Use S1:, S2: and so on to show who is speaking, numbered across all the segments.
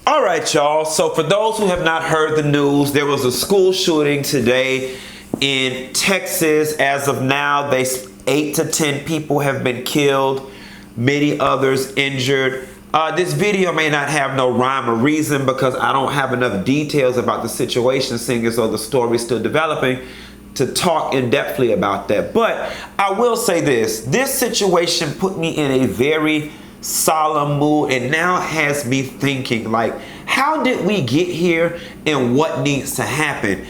S1: All right, y'all. So for those who have not heard the news, there was a school shooting today in Texas. As of now, 8 to 10 people have been killed, many others injured. This video may not have no rhyme or reason because I don't have enough details about the situation, seeing as though the story's still developing, to talk in depthly about that. But I will say this situation put me in a very solemn mood and now has me thinking, like, how did we get here and what needs to happen?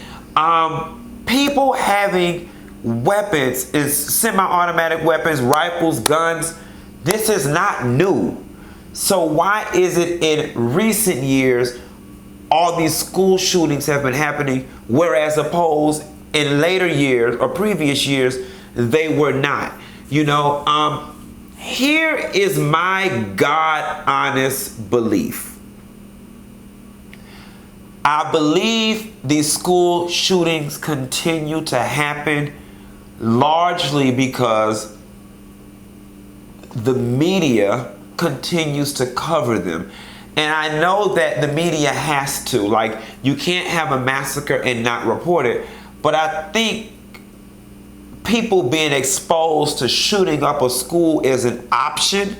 S1: People having weapons, is semi-automatic weapons, rifles, guns, this is not new. So why is it in recent years all these school shootings have been happening, whereas opposed in later years or previous years they were not? Here is my God honest belief. I believe these school shootings continue to happen largely because the media continues to cover them. And I know that the media has to. Like, you can't have a massacre and not report it. But I think people being exposed to shooting up a school as an option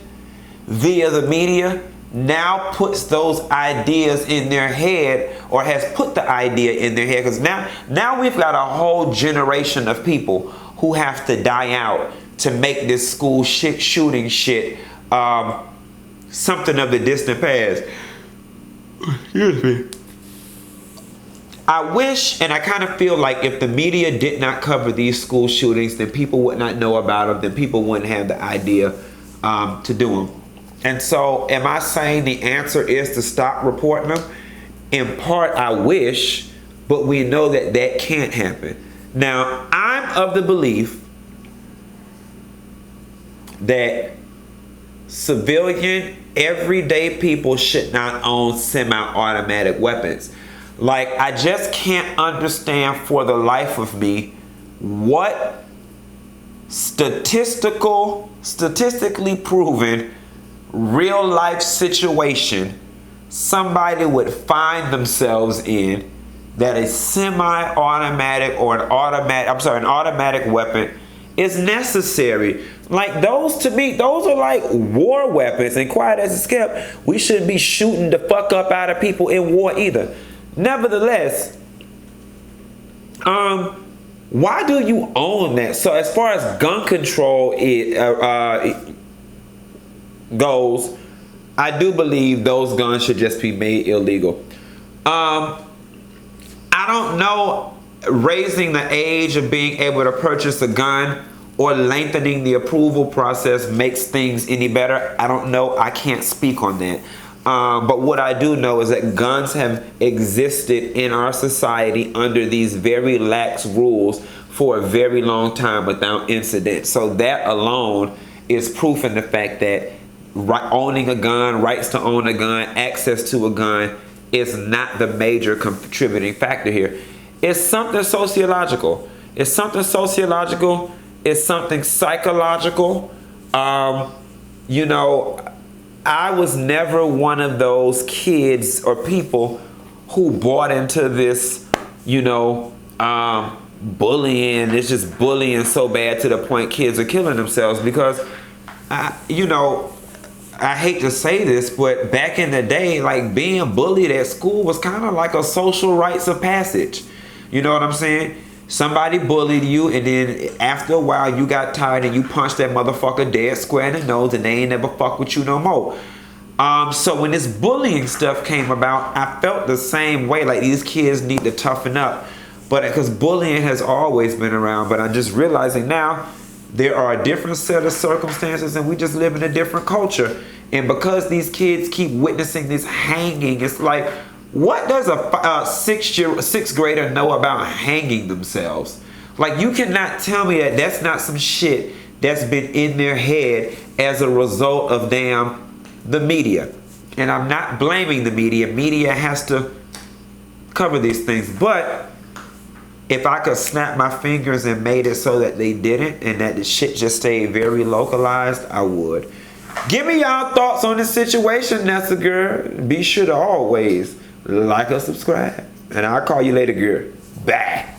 S1: via the media now puts those ideas in their head, or has put the idea in their head, because now we've got a whole generation of people who have to die out to make this school shooting shit something of the distant past. Excuse me. I wish, and I kind of feel like if the media did not cover these school shootings, then people would not know about them, then people wouldn't have the idea to do them. And so, am I saying the answer is to stop reporting them? In part, I wish, but we know that that can't happen. Now, I'm of the belief that civilian, everyday people should not own semi-automatic weapons. Like, I just can't understand for the life of me what statistically proven real life situation somebody would find themselves in that a semi-automatic or an automatic weapon is necessary. Like, those, to me, those are like war weapons, and quiet as it's kept, we shouldn't be shooting the fuck up out of people in war either. Nevertheless, why do you own that? So as far as gun control goes, I do believe those guns should just be made illegal. I don't know, raising the age of being able to purchase a gun or lengthening the approval process makes things any better. I don't know. I can't speak on that. But what I do know is that guns have existed in our society under these very lax rules for a very long time without incident. So that alone is proof in the fact that owning a gun, rights to own a gun, access to a gun is not the major contributing factor here. It's something sociological. It's something sociological. It's something psychological. I was never one of those kids or people who bought into this, bullying. It's just bullying so bad to the point kids are killing themselves, because, I hate to say this, but back in the day, like, being bullied at school was kind of like a social rites of passage. You know what I'm saying? Somebody bullied you, and then after a while you got tired and you punched that motherfucker dead square in the nose, and they ain't never fuck with you no more. So when this bullying stuff came about, I felt the same way. Like, these kids need to toughen up. But because bullying has always been around, but I'm just realizing now there are a different set of circumstances, and we just live in a different culture. And because these kids keep witnessing this hanging, it's like, what does a sixth grader know about hanging themselves? Like, you cannot tell me that that's not some shit that's been in their head as a result of the media. And I'm not blaming the media. Media has to cover these things. But if I could snap my fingers and made it so that they didn't, and that the shit just stayed very localized, I would. Give me y'all thoughts on this situation, Nessa girl. Be sure to always like or subscribe. And I'll call you later, girl. Bye.